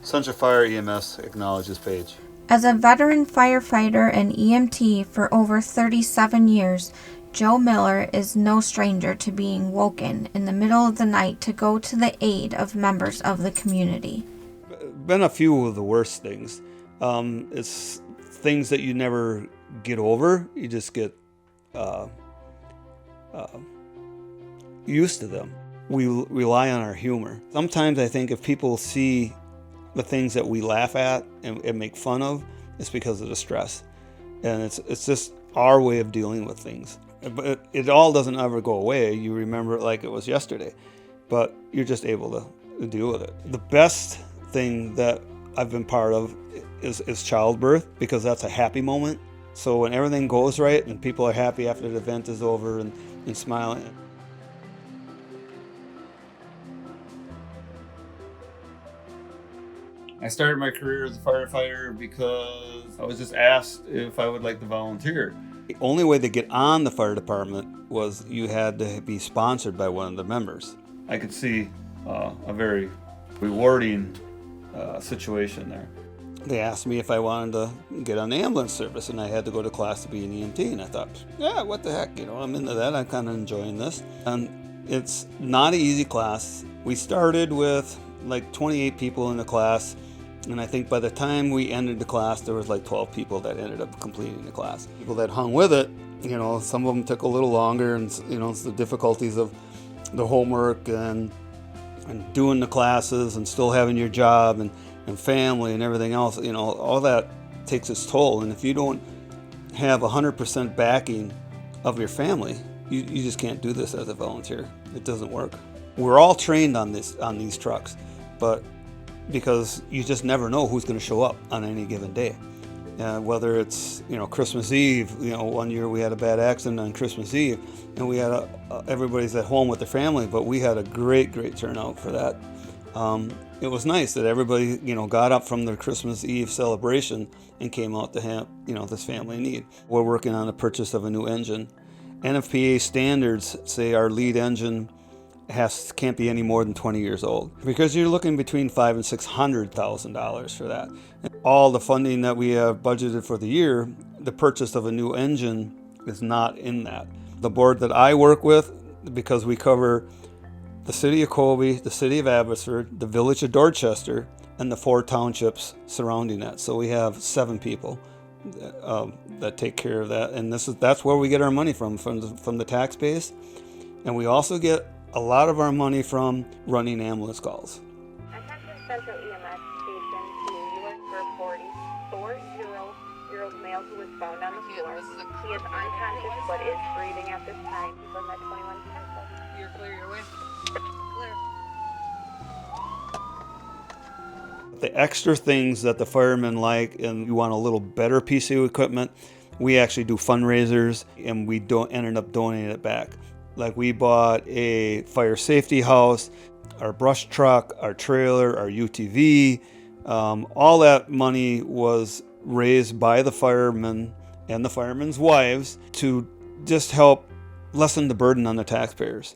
Central Fire EMS acknowledges page. As a veteran firefighter and EMT for over 37 years, Joe Mueller is no stranger to being woken in the middle of the night to go to the aid of members of the community. Been a few of the worst things. It's things that you never get over. You just get used to them. We rely on our humor. Sometimes I think if people see the things that we laugh at and make fun of, it's because of the stress. And it's just our way of dealing with things. But it all doesn't ever go away. You remember it like it was yesterday, but you're just able to deal with it. The best thing that I've been part of is childbirth, because that's a happy moment. So when everything goes right and people are happy after the event is over and smiling. I started my career as a firefighter because I was just asked if I would like to volunteer. The only way to get on the fire department was you had to be sponsored by one of the members. I could see a very rewarding situation there. They asked me if I wanted to get on the ambulance service, and I had to go to class to be an EMT, and I thought, yeah, what the heck, I'm into that. I'm kind of enjoying this. And it's not an easy class. We started with like 28 people in the class, and I think by the time we ended the class, there was like 12 people that ended up completing the class. People that hung with it, some of them took a little longer, and it's the difficulties of the homework and doing the classes and still having your job and family and everything else. All that takes its toll. And if you don't have 100% backing of your family, you just can't do this as a volunteer. It doesn't work. We're all trained on these trucks, but because you just never know who's going to show up on any given day. Whether it's Christmas Eve. One year we had a bad accident on Christmas Eve, and we had everybody's at home with their family, but we had a great turnout for that. It was nice that everybody got up from their Christmas Eve celebration and came out to have this family need. We're working on the purchase of a new engine. NFPA standards say our lead engine can't be any more than 20 years old, because you're looking between $500,000 and $600,000 for that. And all the funding that we have budgeted for the year, the purchase of a new engine is not in that. The board that I work with, because we cover the city of Colby, the city of Abbotsford, the village of Dorchester, and the 4 townships surrounding that. So we have 7 people that take care of that, and that's where we get our money from the tax base, and we also get a lot of our money from running ambulance calls. Attention Central EMS Station to Mueller 44-year-old male who was found on the floor. He is unconscious but is breathing at this time. He was at 21 Central. You're clear your way. Clear. The extra things that the firemen like, and you want a little better piece of equipment, we actually do fundraisers, and we ended up donating it back. Like, we bought a fire safety house, our brush truck, our trailer, our UTV. All that money was raised by the firemen and the firemen's wives to just help lessen the burden on the taxpayers.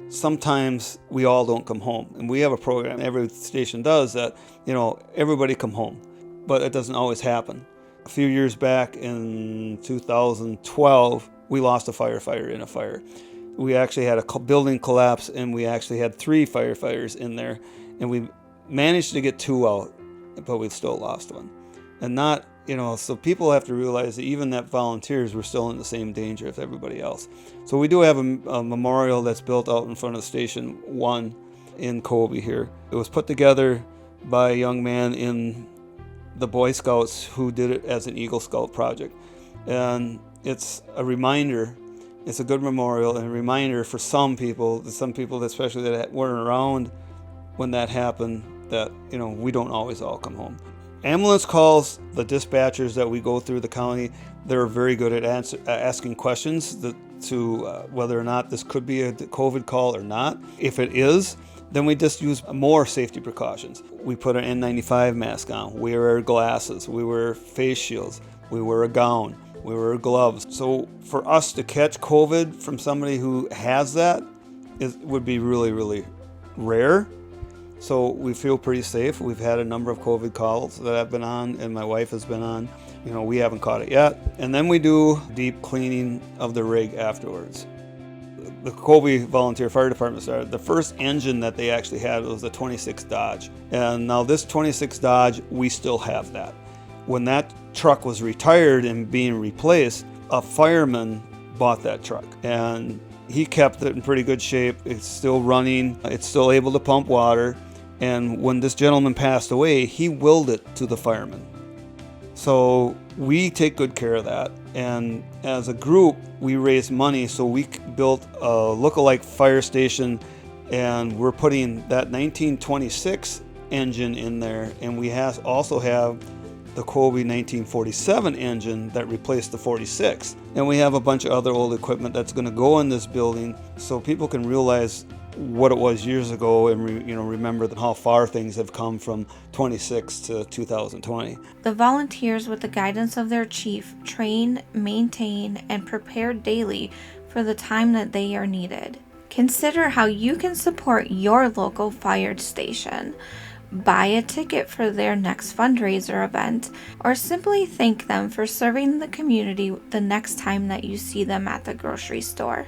Sometimes we all don't come home, and we have a program every station does that, everybody come home, but it doesn't always happen. A few years back in 2012, we lost a firefighter in a fire. We actually had a building collapse, and we actually had 3 firefighters in there, and we managed to get 2 out, but we still lost one. And so people have to realize that even that volunteers were still in the same danger as everybody else. So we do have a memorial that's built out in front of Station 1 in Colby here. It was put together by a young man in the Boy Scouts who did it as an Eagle Scout project. And it's a reminder, it's a good memorial and a reminder for some people especially that weren't around when that happened, that we don't always all come home. Ambulance calls, the dispatchers that we go through the county, they're very good at asking questions to whether or not this could be a COVID call or not. If it is, then we just use more safety precautions. We put an N95 mask on, we wear glasses, we wear face shields, we wear a gown, we wear gloves. So for us to catch COVID from somebody who has that would be really, really rare. So we feel pretty safe. We've had a number of COVID calls that I've been on and my wife has been on. We haven't caught it yet. And then we do deep cleaning of the rig afterwards. The Colby Volunteer Fire Department started. The first engine that they actually had was the 26 Dodge. And now this 26 Dodge, we still have that. When that truck was retired and being replaced, a fireman bought that truck. And he kept it in pretty good shape. It's still running. It's still able to pump water. And when this gentleman passed away, he willed it to the firemen. So we take good care of that. And as a group, we raised money. So we built a look-alike fire station, and we're putting that 1926 engine in there. And we also have the Colby 1947 engine that replaced the 46. And we have a bunch of other old equipment that's going to go in this building so people can realize what it was years ago and remember how far things have come from 26 to 2020. The volunteers, with the guidance of their chief, train, maintain, and prepare daily for the time that they are needed. Consider how you can support your local fire station. Buy a ticket for their next fundraiser event, or simply thank them for serving the community the next time that you see them at the grocery store.